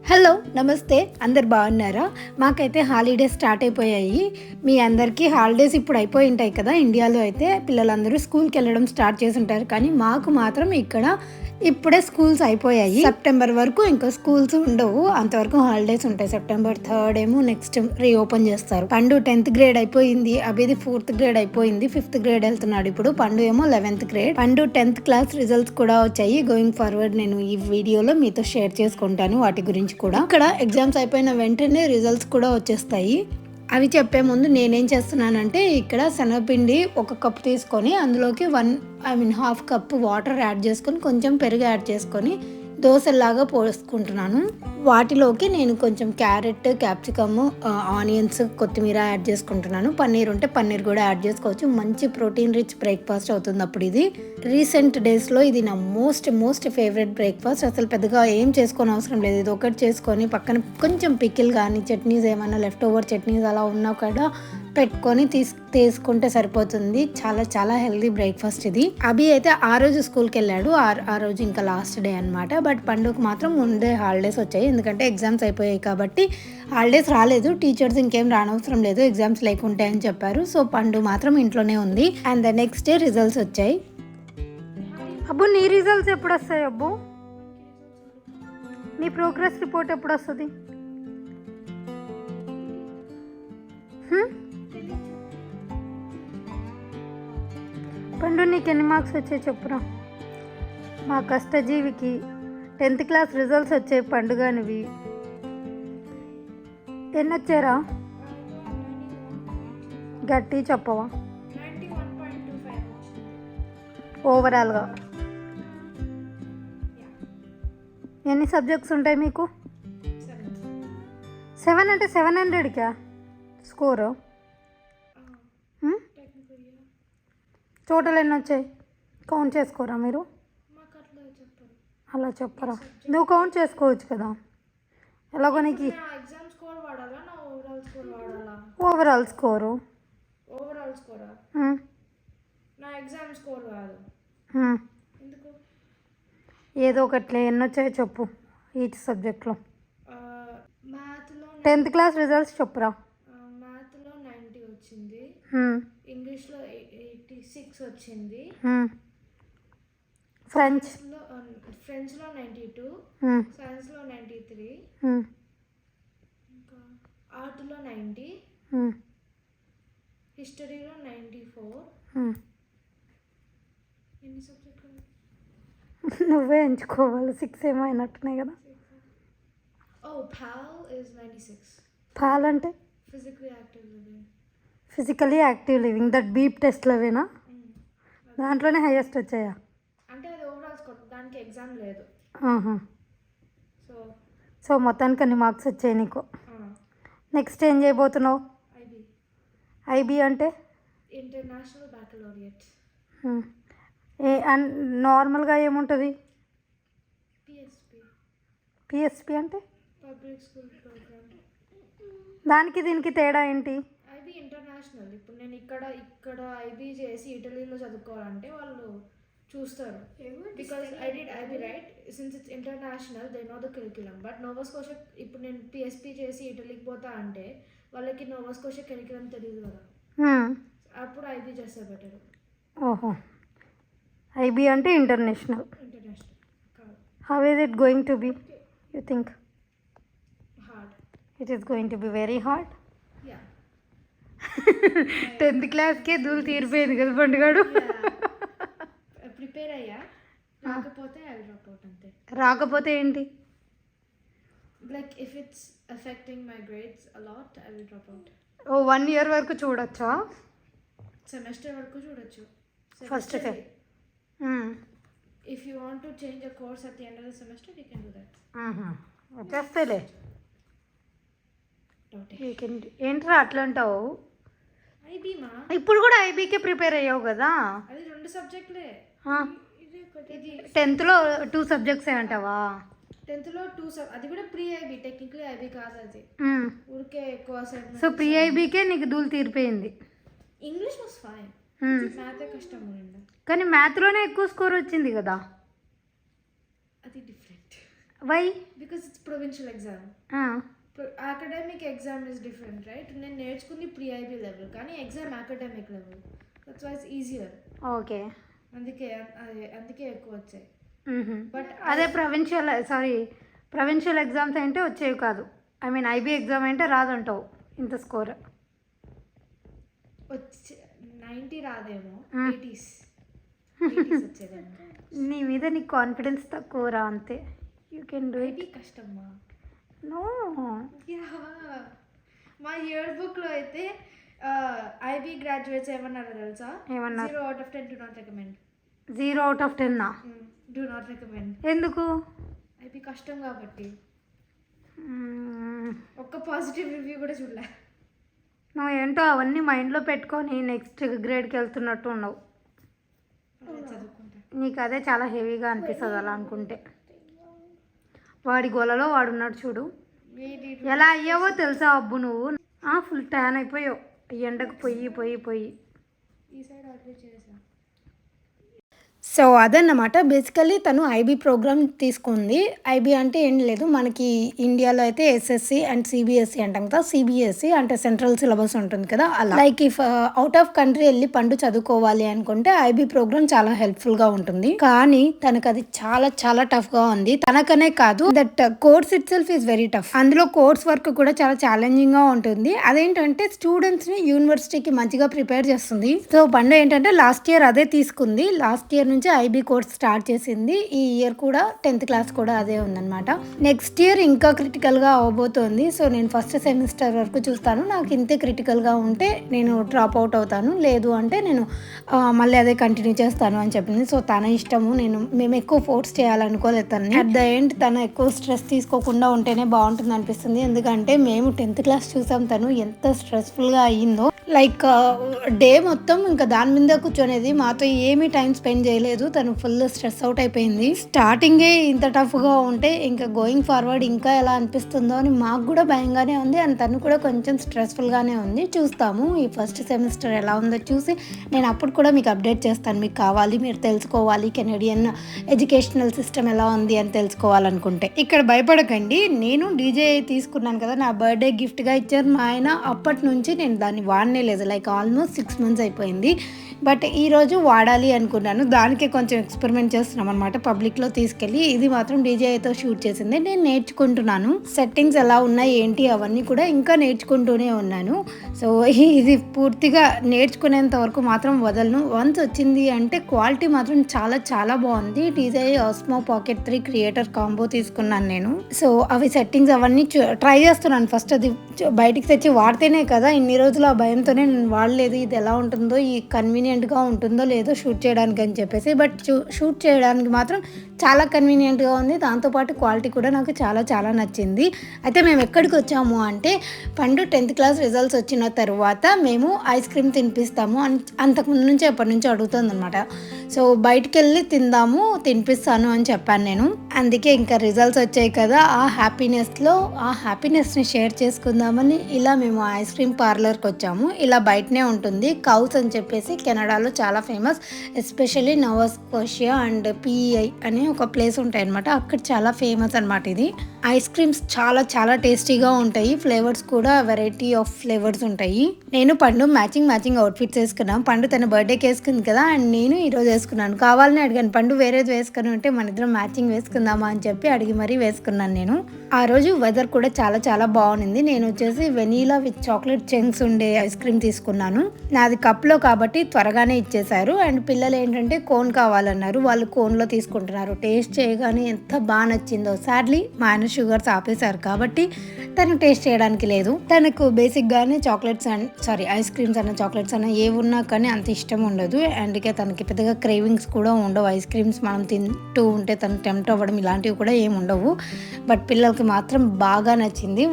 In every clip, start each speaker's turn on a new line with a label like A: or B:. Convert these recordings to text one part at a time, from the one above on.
A: Hello నమస్తే, అందరు బాగున్నారా? మాకైతే హాలిడేస్ స్టార్ట్ అయిపోయాయి. మీ అందరికీ హాలిడేస్ ఇప్పుడు అయిపోయి ఉంటాయి కదా. ఇండియాలో అయితే పిల్లలందరూ స్కూల్కి వెళ్ళడం స్టార్ట్ చేసి ఉంటారు, కానీ మాకు మాత్రం ఇక్కడ ఇప్పుడే స్కూల్స్ అయిపోయాయి. సెప్టెంబర్ వరకు ఇంకా స్కూల్స్ ఉండవు, అంతవరకు హాలిడేస్ ఉంటాయి. సెప్టెంబర్ 3rd ఏమో నెక్స్ట్ రీఓపెన్ చేస్తారు. పండు 10th గ్రేడ్ అయిపోయింది, అభిది 4th గ్రేడ్ అయిపోయింది, 5th గ్రేడ్ వెళ్తున్నాడు ఇప్పుడు. పండు ఏమో 11th గ్రేడ్. పండు 10th క్లాస్ రిజల్ట్స్ కూడా వచ్చాయి. గోయింగ్ ఫార్వర్డ్ నేను ఈ వీడియోలో మీతో షేర్ చేసుకుంటాను వాటి గురించి కూడా. ఇక్కడ ఎగ్జామ్స్ అయిపోయిన వెంటనే రిజల్ట్స్ కూడా వచ్చేస్తాయి. అవి చెప్పే ముందు నేనేం చేస్తున్నానంటే, ఇక్కడ శనగపిండి ఒక కప్పు తీసుకొని అందులోకి హాఫ్ కప్పు వాటర్ యాడ్ చేసుకొని కొంచెం పెరుగు యాడ్ చేసుకొని దోశలాగా పోసుకుంటున్నాను. వాటిలోకి నేను కొంచెం క్యారెట్, క్యాప్సికమ్, ఆనియన్స్, కొత్తిమీర యాడ్ చేసుకుంటున్నాను. పన్నీర్ ఉంటే పన్నీర్ కూడా యాడ్ చేసుకోవచ్చు. మంచి ప్రోటీన్ రిచ్ బ్రేక్ఫాస్ట్ అవుతుంది అప్పుడు ఇది. రీసెంట్ డేస్లో ఇది నా మోస్ట్ ఫేవరెట్ బ్రేక్ఫాస్ట్. అసలు పెద్దగా ఏం చేసుకోని అవసరం లేదు, ఇది ఒకటి చేసుకొని పక్కన కొంచెం పికిల్ కానీ చట్నీస్ ఏమైనా లెఫ్ట్ ఓవర్ చట్నీస్ అలా ఉన్నా కూడా పెట్టుకొని తీసుకుంటే సరిపోతుంది. చాలా హెల్దీ బ్రేక్ఫాస్ట్ ఇది. అభి అయితే ఆ రోజు స్కూల్కి వెళ్ళాడు, ఆ రోజు ఇంకా లాస్ట్ డే అనమాట. బట్ పండుగకు మాత్రం ముందే హాలిడేస్ వచ్చాయి, ఎందుకంటే ఎగ్జామ్స్ అయిపోయాయి కాబట్టి. హాలిడేస్ రాలేదు, టీచర్స్ ఇంకేం రానవసరం లేదు, ఎగ్జామ్స్ లేకుంటే అని చెప్పారు. సో పండు మాత్రం ఇంట్లోనే ఉంది. And the next day results వచ్చాయి. అబ్బు, నీ రిజల్ట్స్ ఎప్పుడు వస్తాయి? అబ్బు, నీ ప్రోగ్రెస్ రిపోర్ట్ ఎప్పుడు వస్తుంది? పండు, నీకు ఎన్ని మార్క్స్ వచ్చాయి చెప్పురా? మా కష్టజీవికి 10th క్లాస్ రిజల్ట్స్ వచ్చాయి. పండుగనివి ఎన్ని వచ్చారా? గట్టి చెప్పవా? ఓవరాల్గా ఎన్ని సబ్జెక్ట్స్ ఉంటాయి మీకు? 7 అంటే 700కా స్కోరు? టోటల్ ఎన్ని వచ్చాయి? కౌంట్ చేసుకోరా మీరు? అలా చెప్పరా? నువ్వు కౌంట్ చేసుకోవచ్చు కదా. ఎలాగో నీకు ఓవరాల్ స్కోరు ఏదో ఒకట్లే, ఎన్ని వచ్చాయో చెప్పు ఈచ్ సబ్జెక్ట్లో. 10th క్లాస్ రిజల్ట్స్ చెప్పురా.
B: మ్యాథ్లో 90 వచ్చింది, ఇంగ్లీష్లో 86 వచ్చింది, ఫ్రెంచ్లో 92, సైన్స్లో 93, ఇంకా ఆర్ట్లో 90, హిస్టరీలో 94. ఎన్ని సబ్జెక్టులు?
A: నువ్వే ఎంచుకోవాలి. 6 ఏమో అయినట్టున్నాయి కదా.
B: PAL is 96.
A: PAL అంటే physically active living. That beep టెస్ట్లోవేనా? దాంట్లోనే హైయెస్ట్ వచ్చాయా?
B: అంటే అది ఓవరాల్ స్కోర్, దానికి ఎగ్జామ్ లేదు.
A: సో మొత్తానికి అన్ని మార్క్స్ వచ్చాయి నీకు. నెక్స్ట్ ఏం చేయబోతున్నావు? ఐబీ అంటే
B: ఇంటర్నేషనల్ బ్యాకలోరియట్.
A: నార్మల్గా ఏముంటుంది? పిఎస్పి అంటే
B: పబ్లిక్ స్కూల్ ప్రోగ్రామ్.
A: దానికి దీనికి తేడా ఏంటి?
B: IB international. ఇప్పుడు నేను ఇక్కడ ఐబీ చేసి ఇటలీలో చదువుకోవాలంటే వాళ్ళు చూస్తారు. Because I did IB right, since it's international they know the curriculum. But Nova Scotia ఇప్పుడు నేను పిఎస్పి చేసి ఇటలీకి పోతా అంటే వాళ్ళకి నోవా స్కోషియా కరిక్యులం తెలియదు కదా, అప్పుడు ఐబీ చేస్తే బెటర్.
A: ఓహో, ఐబీ అంటే international. How is it going to be, you think?
B: Hard.
A: It is going to be very hard.
B: Yeah.
A: 10th క్లాస్కే దూలు తీరిపోయింది కదా పండుగాడు.
B: ప్రిపేర్ అయ్యా, రాకపోతే ఐ విల్ డ్రాప్ అవుట్ అంతే.
A: రాకపోతే ఏంటి?
B: Like if it's affecting my grades a lot I will drop out.
A: 1 year వరకు చూడొచ్చా?
B: Semester వరకు చూడొచ్చు.
A: First
B: if you want to change a course at the end of the semester you can do that.
A: వచ్చేస్తేలే. ఏంట్రా అట్లా అంటావు?
B: ఐబీమా
A: ఇప్పుడు కూడా ఐబీకే ప్రిపేర్ అయ్యావు కదా.
B: అది 2 సబ్జెక్టులే.
A: 10thలో 2 సబ్జెక్ట్స్ అంటావా?
B: 10thలో 2 అది కూడా ప్రీ ఐబీ, టెక్నికలీ ఐబీ కాదు అది, ఊరికే ఎక్కువ.
A: సో ప్రీ ఐబీకే నీకు దూలు తీరిపోయింది.
B: ఇంగ్లీష్ వాస్ ఫైన్, మ్యాథే కష్టం ఉండే.
A: కానీ మ్యాథ్లోనే ఎక్కువ స్కోర్ వచ్చింది కదా.
B: అది different
A: why?
B: Because it's provincial exam. Academic exam is different right. నేను నేర్చుకుంది ప్రీ ఐబీ లెవెల్ కానీ exam academic level. That's why it's easier.
A: Okay,
B: అందుకే ఎక్కువ వచ్చాయి.
A: బట్ అదే ప్రొవిన్షియల్ ఎగ్జామ్స్ అంటే వచ్చేవి కాదు. ఐ మీన్ ఐబీ ఎగ్జామ్ అంటే రాదంటావు ఇంత స్కోర్.
B: వచ్చే 90 రాదేమో, 80s వచ్చేదేమో.
A: నీ మీద నీకు కాన్ఫిడెన్స్ తక్కువ రా అంతే. You can do it.
B: కష్టమ్మా.
A: నో,
B: మా ఇయర్ బుక్లో అయితే ఐబీ గ్రాడ్యుయేట్స్ ఏమన్నారో తెలుసా?
A: ఏమన్నారు?
B: 0 out of 10 do not recommend.
A: 0 out of 10
B: do not recommend.
A: ఎందుకు?
B: ఐబీ కష్టం కాబట్టి. ఒక్క పాజిటివ్ రివ్యూ కూడా చూడలే.
A: నువ్వు ఏంటో అవన్నీ మైండ్లో పెట్టుకొని నెక్స్ట్ గ్రేడ్కి వెళ్తున్నట్టు ఉన్నావు.
B: చదువుకుంటా.
A: నీకు అదే చాలా హెవీగా అనిపిస్తుంది అలా అనుకుంటే. వాడి గోలలో వాడున్నాడు చూడు, ఎలా అయ్యావో తెలుసా అబ్బు నువ్వు. ఫుల్ ట్యాన్ అయిపోయావు ఎండకు పోయి.
B: ఈ సైడ్ ఆర్డర్ చేసా.
A: సో అదన్నమాట. బేసికల్లీ తను ఐబీ ప్రోగ్రామ్ తీసుకుంది. ఐబీ అంటే ఏం లేదు, మనకి ఇండియాలో అయితే ఎస్ఎస్సి అండ్ సిబిఎస్సి అంటాం కదా. సిబిఎస్సి అంటే సెంట్రల్ సిలబస్ ఉంటుంది కదా, అలా. Like if out of country వెళ్ళి పండు చదువుకోవాలి అనుకుంటే ఐబీ ప్రోగ్రామ్ చాలా హెల్ప్ఫుల్గా ఉంటుంది. కానీ తనకు అది చాలా చాలా టఫ్గా ఉంది. తనకనే కాదు, that course it self is very tough. అందులో కోర్స్ వర్క్ కూడా చాలా ఛాలెంజింగ్గా ఉంటుంది. అదేంటంటే స్టూడెంట్స్ని యూనివర్సిటీకి మంచిగా ప్రిపేర్ చేస్తుంది. సో పండు ఏంటంటే లాస్ట్ ఇయర్ అదే తీసుకుంది. లాస్ట్ ఇయర్ నుంచి ఐబీ కోర్స్ స్టార్ట్ చేసింది. ఈ ఇయర్ కూడా 10th క్లాస్ కూడా అదే ఉందన్నమాట. నెక్స్ట్ ఇయర్ ఇంకా క్రిటికల్గా అవబోతోంది. సో నేను ఫస్ట్ సెమిస్టర్ వరకు చూస్తాను. నాకు ఇంతే క్రిటికల్గా ఉంటే నేను డ్రాప్ అవుట్ అవుతాను, లేదు అంటే నేను మళ్ళీ అదే కంటిన్యూ చేస్తాను అని చెప్పింది. సో తన ఇష్టము. మేము ఎక్కువ ఫోర్స్ చేయాలనుకోలేదు తనని. అట్ ద ఎండ్ తను ఎక్కువ స్ట్రెస్ తీసుకోకుండా ఉంటేనే బాగుంటుంది అనిపిస్తుంది. ఎందుకంటే మేము 10th క్లాస్ చూసాం, తను ఎంత స్ట్రెస్ఫుల్గా అయ్యిందో. లైక్ డే మొత్తం ఇంకా దాని మీద కూర్చొనేది, మాతో ఏమీ టైం స్పెండ్ చేయలేదు. తను ఫుల్ స్ట్రెస్ అవుట్ అయిపోయింది. స్టార్టింగే ఇంత టఫ్గా ఉంటే ఇంకా గోయింగ్ ఫార్వర్డ్ ఇంకా ఎలా అనిపిస్తుందో అని మాకు కూడా భయంగానే ఉంది. అండ్ తను కూడా కొంచెం స్ట్రెస్ఫుల్గానే ఉంది. చూస్తాము ఈ ఫస్ట్ సెమిస్టర్ ఎలా ఉందో చూసి నేను అప్పుడు కూడా మీకు అప్డేట్ చేస్తాను. మీకు కావాలి, మీరు తెలుసుకోవాలి కెనడియన్ ఎడ్యుకేషనల్ సిస్టమ్ ఎలా ఉంది అని తెలుసుకోవాలనుకుంటే. ఇక్కడ భయపడకండి, నేను డీజే తీసుకున్నాను కదా, నా బర్త్డే గిఫ్ట్గా ఇచ్చారు మా ఆయన. అప్పటి నుంచి నేను దాన్ని వాడనే లేదు. లైక్ ఆల్మోస్ట్ 6 months అయిపోయింది. బట్ ఈరోజు వాడాలి అనుకున్నాను. దానికే కొంచెం ఎక్స్పెరిమెంట్ చేస్తున్నాం అనమాట పబ్లిక్లో తీసుకెళ్ళి. ఇది మాత్రం డీజేతో షూట్ చేసింది. నేను నేర్చుకుంటున్నాను సెట్టింగ్స్ ఎలా ఉన్నాయి ఏంటి అవన్నీ కూడా ఇంకా నేర్చుకుంటూనే ఉన్నాను. సో ఇది పూర్తిగా నేర్చుకునేంత వరకు మాత్రం వదలను. వన్స్ వచ్చింది అంటే క్వాలిటీ మాత్రం చాలా చాలా బాగుంది. DJ Osmo pocket 3 creator combo తీసుకున్నాను నేను. సో అవి సెట్టింగ్స్ అవన్నీ ట్రై చేస్తున్నాను. ఫస్ట్ అది బయటికి తెచ్చి వాడితేనే కదా, ఇన్ని రోజులు ఆ భయంతోనే నేను వాడలేదు. ఇది ఎలా ఉంటుందో, ఈ కన్వీనియంట్గా ఉంటుందో లేదో షూట్ చేయడానికి అని చెప్పేసి. బట్ షూట్ చేయడానికి మాత్రం చాలా కన్వీనియంట్గా ఉంది. దాంతోపాటు క్వాలిటీ కూడా నాకు చాలా చాలా నచ్చింది. అయితే మేము ఎక్కడికి వచ్చాము అంటే, పండు 10th క్లాస్ రిజల్ట్స్ వచ్చిన తర్వాత మేము ఐస్ క్రీమ్ తినిపిస్తాము అని అంతకుముందు నుంచి ఎప్పటి నుంచి అడుగుతుంది అనమాట. సో బయటికి వెళ్ళి తిందాము, తినిపిస్తాను అని చెప్పాను నేను. అందుకే ఇంకా రిజల్ట్స్ వచ్చాయి కదా, ఆ హ్యాపీనెస్ని షేర్ చేసుకుందామని ఇలా మేము ఐస్ క్రీమ్ పార్లర్కి వచ్చాము. ఇలా బయటనే ఉంటుంది. కౌస్ అని చెప్పేసి కెనడాలో చాలా ఫేమస్, ఎస్పెషల్లీ నోవా స్కోషియా అండ్ పిఈఐ అనే ఒక ప్లేస్ ఉంటాయి అనమాట. అక్కడ చాలా ఫేమస్ అనమాట ఇది. ఐస్ క్రీమ్స్ చాలా చాలా టేస్టీగా ఉంటాయి. ఫ్లేవర్స్ కూడా వెరైటీ ఆఫ్ ఫ్లేవర్స్ ఉంటాయి. నేను పండు మ్యాచింగ్ అవుట్ఫిట్స్ వేసుకున్నాను. పండు తన బర్త్డేకి వేసుకుంది కదా, అండ్ నేను ఈరోజు వేసుకున్నాను. కావాలని అడిగాను, పండు వేరేది వేసుకుని ఉంటే మన ఇద్దరం మ్యాచింగ్ వేసుకుందామా అని చెప్పి అడిగి మరీ వేసుకున్నాను నేను. ఆ రోజు వెదర్ కూడా చాలా చాలా బాగుంది. నేను వచ్చేసి వెనీలా విత్ చాక్లెట్ చంక్స్ ఉండే ఐస్ క్రీమ్ తీసుకున్నాను. నాది కప్లో కాబట్టి త్వరగానే ఇచ్చేశారు. అండ్ పిల్లలు ఏంటంటే కోన్ కావాలన్నారు, వాళ్ళు కోన్లో తీసుకుంటున్నారు. టేస్ట్ చేయగానే ఎంత బాగా నచ్చిందో. సాడ్లీ మా ఆయన షుగర్స్ ఆపేశారు కాబట్టి తను టేస్ట్ చేయడానికి లేదు. తనకు బేసిక్గానే ఐస్ క్రీమ్స్ అన్న చాక్లెట్స్ అన్న ఏ ఉన్నా కానీ అంత ఇష్టం ఉండదు. అందుకే తనకి పెద్దగా క్రేవింగ్స్ కూడా ఉండవు. ఐస్ క్రీమ్స్ మనం తింటూ ఉంటే తను టెంప్ట్ అవ్వడం ఇలాంటివి కూడా ఏమి ఉండవు. బట్ పిల్లలకి మాత్రం బాగా నచ్చింది.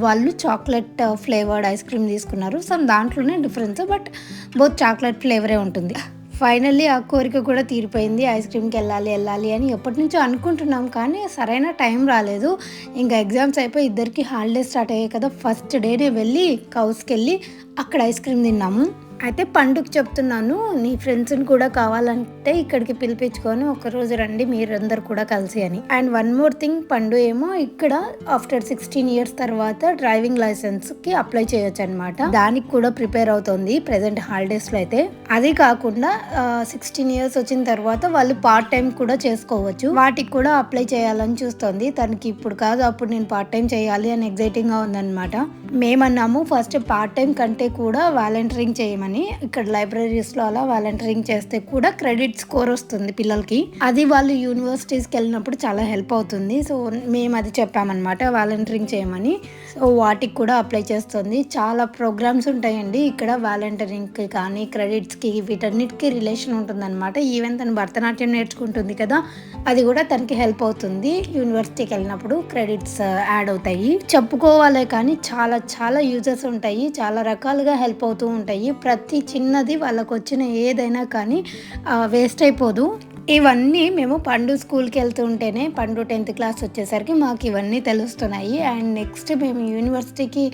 A: వాళ్ళు చాక్లెట్ ఫ్లేవర్డ్ ఐస్ క్రీమ్ తీసుకున్నారు. దాంట్లోనే డిఫరెన్స్, బట్ బోత్ చాక్లెట్ ఫ్లేవరే ఉంటుంది. ఫైనల్లీ ఆ కోరిక కూడా తీరిపోయింది. ఐస్ క్రీమ్కి వెళ్ళాలి అని ఎప్పటి నుంచో అనుకుంటున్నాం, కానీ సరైన టైం రాలేదు. ఇంకా ఎగ్జామ్స్ అయిపోయి ఇద్దరికి హాలిడేస్ స్టార్ట్ అయ్యాయి కదా, ఫస్ట్ డేనే వెళ్ళి కౌస్కి వెళ్ళి అక్కడ ఐస్ క్రీమ్ తిన్నాము. అయితే పండుగ చెప్తున్నాను, నీ ఫ్రెండ్స్ని కూడా కావాలంటే ఇక్కడికి పిలిపించుకొని ఒకరోజు రండి మీరందరు కూడా కలిసి అని. అండ్ వన్ మోర్ థింగ్, పండు ఏమో ఇక్కడ ఆఫ్టర్ 16 years తర్వాత డ్రైవింగ్ లైసెన్స్కి అప్లై చేయొచ్చు అనమాట. దానికి కూడా ప్రిపేర్ అవుతుంది ప్రెసెంట్ హాలిడేస్లో అయితే. అది కాకుండా 16 years వచ్చిన తర్వాత వాళ్ళు పార్ట్ టైం కూడా చేసుకోవచ్చు. వాటికి కూడా అప్లై చేయాలని చూస్తుంది. తనకి ఇప్పుడు కాదు, అప్పుడు నేను పార్ట్ టైం చేయాలి అని ఎగ్జైటింగ్గా ఉందన్నమాట. మేమన్నాము ఫస్ట్ పార్ట్ టైం కంటే కూడా వాలంటీరింగ్ చేయమని. ఇక్కడ లైబ్రరీస్లో అలా వాలంటీరింగ్ చేస్తే కూడా క్రెడిట్ స్కోర్ వస్తుంది పిల్లలకి. అది వాళ్ళు యూనివర్సిటీస్కి వెళ్ళినప్పుడు చాలా హెల్ప్ అవుతుంది. సో మేము అది చెప్పామన్నమాట, వాలంటీరింగ్ చేయమని. సో వాటికి కూడా అప్లై చేస్తుంది. చాలా ప్రోగ్రామ్స్ ఉంటాయండి ఇక్కడ వాలంటీరింగ్కి కానీ క్రెడిట్స్కి, వీటన్నిటికీ రిలేషన్ ఉంటుందన్నమాట. ఈవెన్ తను భరతనాట్యం నేర్చుకుంటుంది కదా, అది కూడా తనకి హెల్ప్ అవుతుంది. యూనివర్సిటీకి వెళ్ళినప్పుడు క్రెడిట్స్ యాడ్ అవుతాయి. చెప్పుకోవాలే కానీ చాలా చాలా యూజెస్ ఉంటాయి, చాలా రకాలుగా హెల్ప్ అవుతూ ఉంటాయి. ప్రతి చిన్నది వాళ్ళకు వచ్చిన ఏదైనా కానీ వేస్ట్ అయిపోదు. ఇవన్నీ మేము పండు స్కూల్కి వెళ్తుంటేనే, పండు 10th class వచ్చేసరికి మాకు ఇవన్నీ తెలుస్తున్నాయి. అండ్ నెక్స్ట్ మేము యూనివర్సిటీకి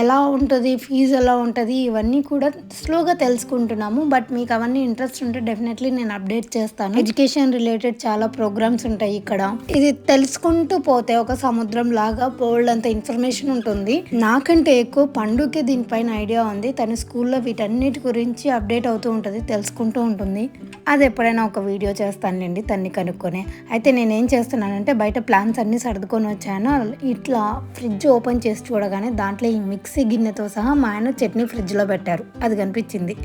A: ఎలా ఉంటుంది, ఫీజు ఎలా ఉంటుంది, ఇవన్నీ కూడా స్లోగా తెలుసుకుంటున్నాము. బట్ మీకు అవన్నీ ఇంట్రెస్ట్ ఉంటే డెఫినెట్లీ నేను అప్డేట్ చేస్తాను. ఎడ్యుకేషన్ రిలేటెడ్ చాలా ప్రోగ్రామ్స్ ఉంటాయి ఇక్కడ. ఇది తెలుసుకుంటూ పోతే ఒక సముద్రం లాగా బోల్డ్ అంత ఇన్ఫర్మేషన్ ఉంటుంది. నాకంటే ఎక్కువ పండుకి దీనిపైన ఐడియా ఉంది. తన స్కూల్లో వీటన్నిటి గురించి అప్డేట్ అవుతూ ఉంటుంది, తెలుసుకుంటూ ఉంటుంది. అది ఎప్పుడైనా ఒక వీడియో చేస్తానండి తన్ని కనుక్కొని. అయితే నేనేం చేస్తున్నానంటే బయట ప్లాన్స్ అన్నీ సర్దుకొని వచ్చాను. ఇట్లా ఫ్రిడ్జ్ ఓపెన్ చేసి చూడగానే దాంట్లో ఈ మిక్సీ గిన్నెతో సహా మా ఆయన చట్నీ ఫ్రిడ్జ్లో పెట్టారు. అది కనిపించింది.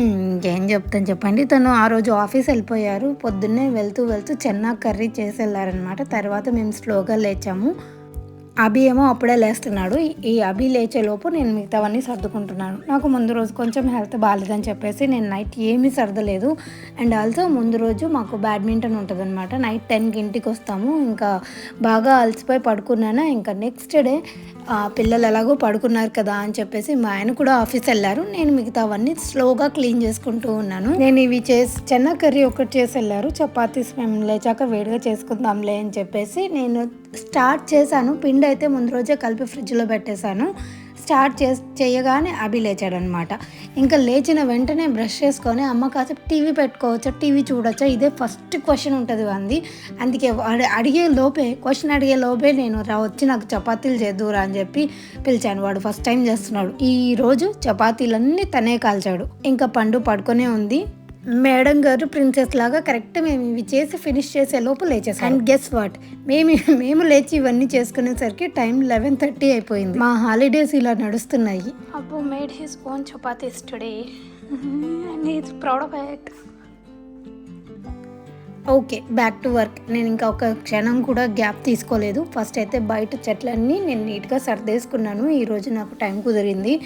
A: ఇంకేం చెప్తాను చెప్పండి. తను ఆ రోజు ఆఫీస్ వెళ్ళిపోయారు. పొద్దున్నే వెళ్తూ చెన్నా కర్రీ చేసి వెళ్ళారనమాట. తర్వాత మేము స్లోగా లేచాము. అభి ఏమో అప్పుడే లేస్తున్నాడు. ఈ అభి లేచేలోపు నేను మిగతావన్నీ సర్దుకుంటున్నాను. నాకు ముందు రోజు కొంచెం హెల్త్ బాగాలేదని చెప్పేసి నేను నైట్ ఏమీ సర్దలేదు. అండ్ ఆల్సో ముందు రోజు మాకు బ్యాడ్మింటన్ ఉంటుంది అనమాట. నైట్ 10కి ఇంటికి వస్తాము. ఇంకా బాగా అలసిపోయి పడుకున్నాను. ఇంకా నెక్స్ట్ డే పిల్లలు ఎలాగో పడుకున్నారు కదా అని చెప్పేసి మా ఆయన కూడా ఆఫీస్ వెళ్ళారు. నేను మిగతావన్నీ స్లోగా క్లీన్ చేసుకుంటూ ఉన్నాను. నేను ఇవి చెన్నా కర్రీ ఒకటి చేసి వెళ్ళారు. చపాతీస్ మేము లేచాక వేడిగా చేసుకుందాంలే అని చెప్పేసి నేను స్టార్ట్ చేశాను. పిండి అయితే ముందు రోజే కలిపి ఫ్రిడ్జ్లో పెట్టేశాను. స్టార్ట్ చేయగానే అభి లేచాడనమాట. ఇంకా లేచిన వెంటనే బ్రష్ చేసుకొని అమ్మ కాసేపు టీవీ పెట్టుకోవచ్చా, టీవీ చూడొచ్చా, ఇదే ఫస్ట్ క్వశ్చన్ ఉంటుంది అంది. అందుకే క్వశ్చన్ అడిగే లోపే నేను వచ్చి నాకు చపాతీలు చేద్దురా అని చెప్పి పిలిచాను. వాడు ఫస్ట్ టైం చేస్తున్నాడు. ఈరోజు చపాతీలన్నీ తనే కాల్చాడు. ఇంకా పండు పడుకొనే ఉంది. మేడం గారు ప్రిన్సెస్ లాగా కరెక్ట్ మేము ఇవి చేసి ఫినిష్ చేసే లోపు లేచేసాం. అండ్ గెస్ వాట్, మేము లేచి ఇవన్నీ చేసుకునేసరికి టైం 11:30 అయిపోయింది. మా హాలిడేస్ ఇలా నడుస్తున్నాయి. అబ్బో made his own chapatis today and he is proud of it. Okay, back to work. నేను ఇంకా ఒక క్షణం కూడా గ్యాప్ తీసుకోలేదు. ఫస్ట్ అయితే బయట చెట్లన్నీ నేను నీట్గా సర్దేసుకున్నాను. ఈరోజు నాకు టైం కుదిరింది.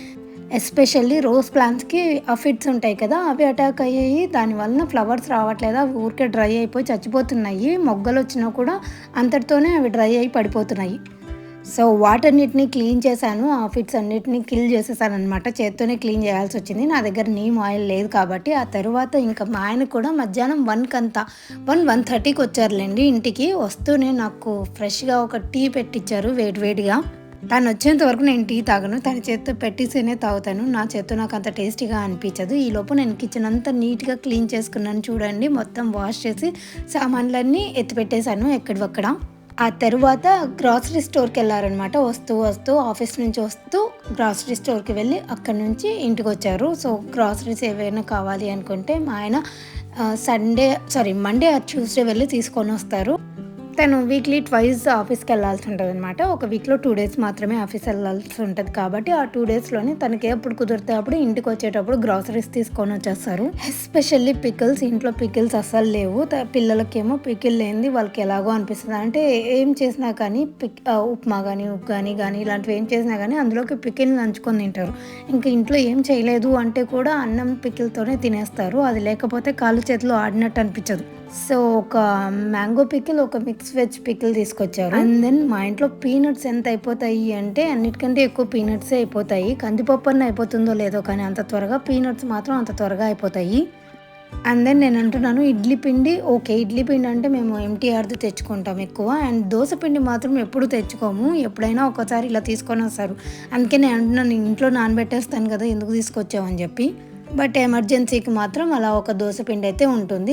A: ఎస్పెషల్లీ రోజ్ ప్లాంట్స్కి అఫిడ్స్ ఉంటాయి కదా, అవి అటాక్ అయ్యాయి. దానివల్ల ఫ్లవర్స్ రావట్లేదు, అవి ఊరికే డ్రై అయిపోయి చచ్చిపోతున్నాయి. మొగ్గలు వచ్చినా కూడా అంతటితోనే అవి డ్రై అయి పడిపోతున్నాయి. సో వాటన్నిటిని క్లీన్ చేశాను. ఆ ఫిట్స్ అన్నిటిని కిల్ చేసేసాను అనమాట. చేత్తోనే క్లీన్ చేయాల్సి వచ్చింది. నా దగ్గర నీమ్ ఆయిల్ లేదు కాబట్టి. ఆ తర్వాత ఇంకా మా ఆయన కూడా మధ్యాహ్నం 1:30కి వచ్చారులేండి ఇంటికి. వస్తూనే నాకు ఫ్రెష్గా ఒక టీ పెట్టించారు వేడివేడిగా. తను వచ్చేంత వరకు నేను టీ తాగను, తన చేత్తో పెట్టేసేనే తాగుతాను. నా చేత్తో నాకు అంత టేస్టీగా అనిపించదు. ఈలోపు నేను కిచెన్ అంతా నీట్గా క్లీన్ చేసుకున్నాను. చూడండి, మొత్తం వాష్ చేసి సామాన్లన్నీ ఎత్తిపెట్టేశాను ఎక్కడొక్కడ. ఆ తర్వాత గ్రాసరీ స్టోర్కి వెళ్ళారనమాట. వస్తూ ఆఫీస్ నుంచి వస్తూ గ్రాసరీ స్టోర్కి వెళ్ళి అక్కడి నుంచి ఇంటికి వచ్చారు. సో గ్రాసరీస్ ఏవైనా కావాలి అనుకుంటే మా ఆయన మండే ఆర్ ట్యూస్డే వెళ్ళి తీసుకొని వస్తారు. తను వీక్లీ ట్వైస్ ఆఫీస్కి వెళ్ళాల్సి ఉంటుంది అనమాట. ఒక వీక్లో 2 days మాత్రమే ఆఫీస్ వెళ్ళాల్సి ఉంటుంది కాబట్టి ఆ 2 daysలోనే తనకి ఎప్పుడు కుదిరితే అప్పుడు ఇంటికి వచ్చేటప్పుడు గ్రాసరీస్ తీసుకొని వచ్చేస్తారు. Especially pickles. ఇంట్లో పికిల్స్ అస్సలు లేవు. పిల్లలకేమో పికిల్ లేనిది వాళ్ళకి ఎలాగో అనిపిస్తుంది. అంటే ఏం చేసినా కానీ ఉప్మా కానీ ఉగ్గాని కానీ ఇలాంటివి ఏం చేసినా కానీ అందులోకి పికిల్ నంచుకొని తింటారు. ఇంకా ఇంట్లో ఏం చేయలేదు అంటే కూడా అన్నం పికిల్తోనే తినేస్తారు. అది లేకపోతే కాళ్ళు చేతిలో ఆడినట్టు అనిపించదు. సో ఒక మ్యాంగో పికిల్, ఒక మిక్స్ వెజ్ పికిల్ తీసుకొచ్చారు. అండ్ దెన్ మా ఇంట్లో పీనట్స్ ఎంత అయిపోతాయి అంటే అన్నిటికంటే ఎక్కువ పీనట్సే అయిపోతాయి. కందిపప్పు అన్న అయిపోతుందో లేదో కానీ అంత త్వరగా పీనట్స్ మాత్రం అంత త్వరగా అయిపోతాయి. అండ్ దెన్ నేను అంటున్నాను ఇడ్లీ పిండి. ఓకే, ఇడ్లీ పిండి అంటే మేము MTRది తెచ్చుకుంటాం ఎక్కువ. అండ్ దోశ పిండి మాత్రం ఎప్పుడు తెచ్చుకోము. ఎప్పుడైనా ఒకసారి ఇలా తీసుకొని వస్తారు. అందుకే నేను అంటున్నాను ఇంట్లో నానబెట్టేస్తాను కదా, ఎందుకు తీసుకొచ్చామని చెప్పి. బట్ ఎమర్జెన్సీకి మాత్రం అలా ఒక దోశ పిండి అయితే ఉంటుంది.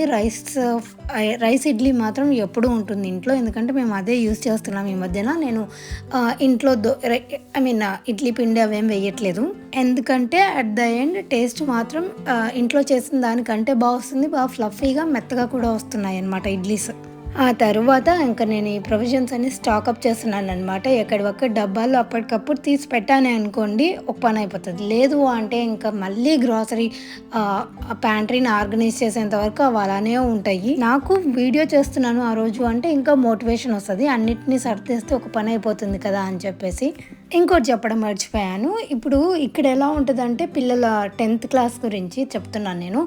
A: రైస్ ఇడ్లీ మాత్రం ఎప్పుడూ ఉంటుంది ఇంట్లో, ఎందుకంటే మేము అదే యూస్ చేస్తున్నాం ఈ మధ్యన. నేను ఇంట్లో ఇడ్లీ పిండి అవేం వేయట్లేదు, ఎందుకంటే అట్ ద ఎండ్ టేస్ట్ మాత్రం ఇంట్లో చేసిన దానికంటే బాగా వస్తుంది. బాగా ఫ్లఫీగా మెత్తగా కూడా వస్తున్నాయి అన్నమాట ఇడ్లీస్. ఆ తర్వాత ఇంకా నేను ఈ ప్రొవిజన్స్ అన్ని స్టాకప్ చేస్తున్నాను అనమాట. ఎక్కడివక్కడ డబ్బాల్లో అప్పటికప్పుడు తీసి పెట్టానే అనుకోండి, ఒక పని అయిపోతుంది. లేదు అంటే ఇంకా మళ్ళీ గ్రాసరీ ప్యాంట్రీని ఆర్గనైజ్ చేసేంత వరకు అవి అలానే ఉంటాయి. నాకు వీడియో చేస్తున్నాను ఆ రోజు అంటే ఇంకా మోటివేషన్ వస్తుంది, అన్నిటినీ సర్దేస్తే ఒక పని అయిపోతుంది కదా అని చెప్పేసి. ఇంకోటి చెప్పడం మర్చిపోయాను. ఇప్పుడు ఇక్కడ ఎలా ఉంటుందంటే పిల్లల 10th క్లాస్ గురించి చెప్తున్నాను నేను.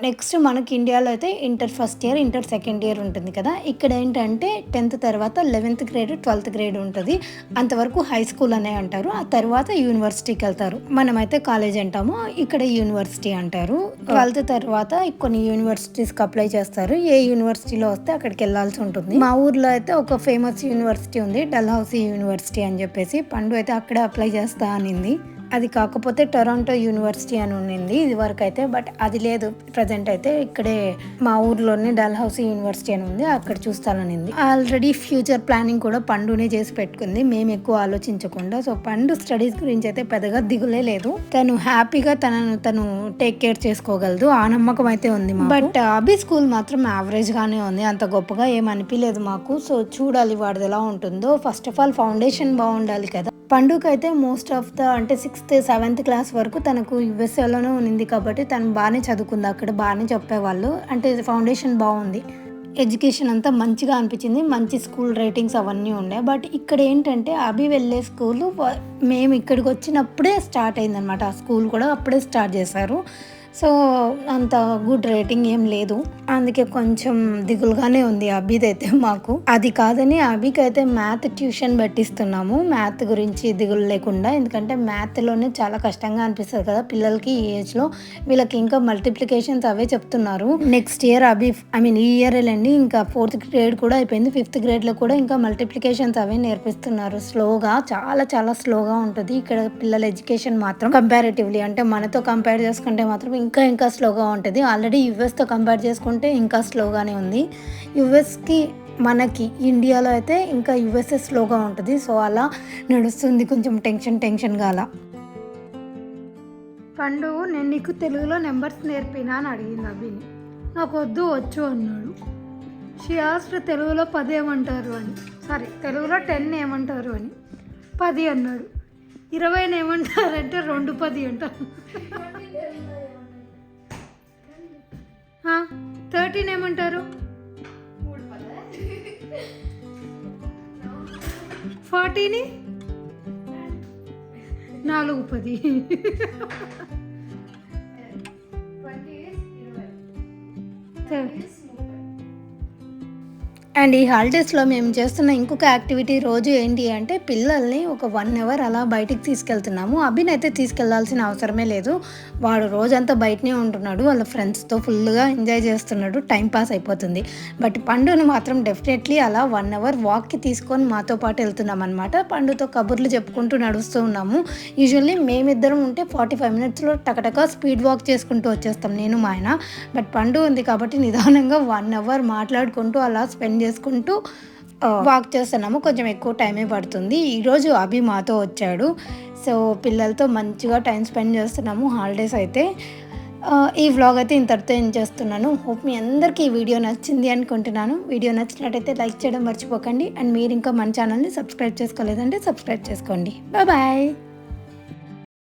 A: నెక్స్ట్ మనకి ఇండియాలో అయితే inter first year, inter second year ఉంటుంది కదా. ఇక్కడ ఏంటంటే 10th తర్వాత 11th గ్రేడ్, 12th గ్రేడ్ ఉంటుంది. అంతవరకు హై స్కూల్ అనే అంటారు. ఆ తర్వాత యూనివర్సిటీకి వెళ్తారు. మనమైతే కాలేజ్ అంటాము, ఇక్కడ యూనివర్సిటీ అంటారు. 12th తర్వాత కొన్ని యూనివర్సిటీస్కి అప్లై చేస్తారు. ఏ యూనివర్సిటీలో వస్తే అక్కడికి వెళ్ళాల్సి ఉంటుంది. మా ఊర్లో అయితే ఒక ఫేమస్ యూనివర్సిటీ ఉంది, డల్హౌసీ యూనివర్సిటీ అని చెప్పేసి. పండు అయితే అక్కడే అప్లై చేస్తా అనింది. అది కాకపోతే టొరంటో యూనివర్సిటీ అని ఉండింది ఇది వరకు అయితే, బట్ అది లేదు. ప్రజెంట్ అయితే ఇక్కడే మా ఊర్లోనే డల్హౌసీ యూనివర్సిటీ అని ఉంది, అక్కడ చూస్తాననింది. ఆల్రెడీ ఫ్యూచర్ ప్లానింగ్ కూడా పండునే చేసి పెట్టుకుంది, మేము ఎక్కువ ఆలోచించకుండా. సో పండు స్టడీస్ గురించి అయితే పెద్దగా దిగులే లేదు, తను హ్యాపీగా తను టేక్ కేర్ చేసుకోగలదు, ఆ నమ్మకం అయితే ఉంది. బట్ అభి స్కూల్ మాత్రం యావరేజ్ గానే ఉంది, అంత గొప్పగా ఏమనిపించలేదు మాకు. సో చూడాలి వాడిది ఎలా ఉంటుందో. ఫస్ట్ ఆఫ్ ఆల్ ఫౌండేషన్ బాగుండాలి కదా. పండుగ అయితే most of the 6th 7th class వరకు తనకు యుఎస్ఏలోనే ఉంది కాబట్టి తను బాగానే చదువుకుంది, అక్కడ బాగానే చెప్పేవాళ్ళు. అంటే ఫౌండేషన్ బాగుంది, ఎడ్యుకేషన్ అంతా మంచిగా అనిపించింది, మంచి స్కూల్ రేటింగ్స్ అవన్నీ ఉండే. బట్ ఇక్కడ ఏంటంటే అభి వెళ్ళే స్కూలు మేము ఇక్కడికి వచ్చినప్పుడే స్టార్ట్ అయిందనమాట. ఆ స్కూల్ కూడా అప్పుడే స్టార్ట్ చేశారు. సో అంత గుడ్ రేటింగ్ ఏం లేదు, అందుకే కొంచెం దిగులుగానే ఉంది అభిదైతే మాకు. అది కాదని అభికి అయితే మ్యాథ్ ట్యూషన్ పెట్టిస్తున్నాము, మ్యాథ్ గురించి దిగులు లేకుండా. ఎందుకంటే మ్యాథ్లోనే చాలా కష్టంగా అనిపిస్తుంది కదా పిల్లలకి ఈ ఏజ్లో. వీళ్ళకి ఇంకా మల్టిప్లికేషన్స్ అవే చెప్తున్నారు. నెక్స్ట్ ఇయర్ ఈ ఇయర్ వెళ్ళండి, ఇంకా 4th గ్రేడ్ కూడా అయిపోయింది, 5th గ్రేడ్లో కూడా ఇంకా మల్టిప్లికేషన్స్ అవే నేర్పిస్తున్నారు. స్లోగా, చాలా చాలా స్లోగా ఉంటుంది ఇక్కడ పిల్లల ఎడ్యుకేషన్ మాత్రం. కంపారిటివ్లీ అంటే మనతో కంపేర్ చేసుకుంటే మాత్రం ఇంకా స్లోగా ఉంటుంది. ఆల్రెడీ యుఎస్తో కంపేర్ చేసుకుంటే ఇంకా స్లోగానే ఉంది. యుఎస్కి మనకి ఇండియాలో అయితే ఇంకా యుఎస్ఏ స్లోగా ఉంటుంది. సో అలా నడుస్తుంది, కొంచెం టెన్షన్గా అలా. పండు నేను నీకు తెలుగులో నెంబర్స్ నేర్పినా అని అడిగింది అభిని. నాకు వచ్చు అన్నాడు. షీ ఆస్క్డ్ తెలుగులో 10 ఏమంటారు అని, సారీ తెలుగులో 10 ఏమంటారు అని. 10 అన్నాడు. 20 ఏమంటారంటే 2 10 అంటారు. 13 ఏమంటారు? 40ని 4 10. అండ్ ఈ హాలిడేస్లో మేము చేస్తున్న ఇంకొక యాక్టివిటీ రోజు ఏంటి అంటే పిల్లల్ని ఒక 1 hour అలా బయటికి తీసుకెళ్తున్నాము. అభిని అయితే తీసుకెళ్లాల్సిన అవసరమే లేదు, వాడు రోజంతా బయటనే ఉంటున్నాడు, వాళ్ళ ఫ్రెండ్స్తో ఫుల్గా ఎంజాయ్ చేస్తున్నాడు, టైం పాస్ అయిపోతుంది. బట్ పండుని మాత్రం డెఫినెట్లీ అలా 1 hour వాక్కి తీసుకొని మాతో పాటు వెళ్తున్నాం అనమాట. పండుతో కబుర్లు చెప్పుకుంటూ నడుస్తూ ఉన్నాము. యూజువల్లీ మేమిద్దరం ఉంటే 45 minutesలో టకటక స్పీడ్ వాక్ చేసుకుంటూ వచ్చేస్తాం నేను మా ఆయన. బట్ పండు ఉంది కాబట్టి నిదానంగా 1 hour మాట్లాడుకుంటూ అలా స్పెండ్ చేసుకుంటూ వాక్ చేస్తున్నాము. కొంచెం ఎక్కువ టైమే పడుతుంది. ఈరోజు అభి మాతో వచ్చాడు, సో పిల్లలతో మంచిగా టైం స్పెండ్ చేస్తున్నాము హాలిడేస్ అయితే. ఈ వ్లాగ్ అయితే ఇంతటితో ఏం చేస్తున్నాను. హోప్ మీ అందరికీ ఈ వీడియో నచ్చింది అనుకుంటున్నాను. వీడియో నచ్చినట్టయితే లైక్ చేయడం మర్చిపోకండి. అండ్ మీరు ఇంకా మన ఛానల్ని సబ్స్క్రైబ్ చేసుకోలేదంటే సబ్స్క్రైబ్ చేసుకోండి. బాయ్.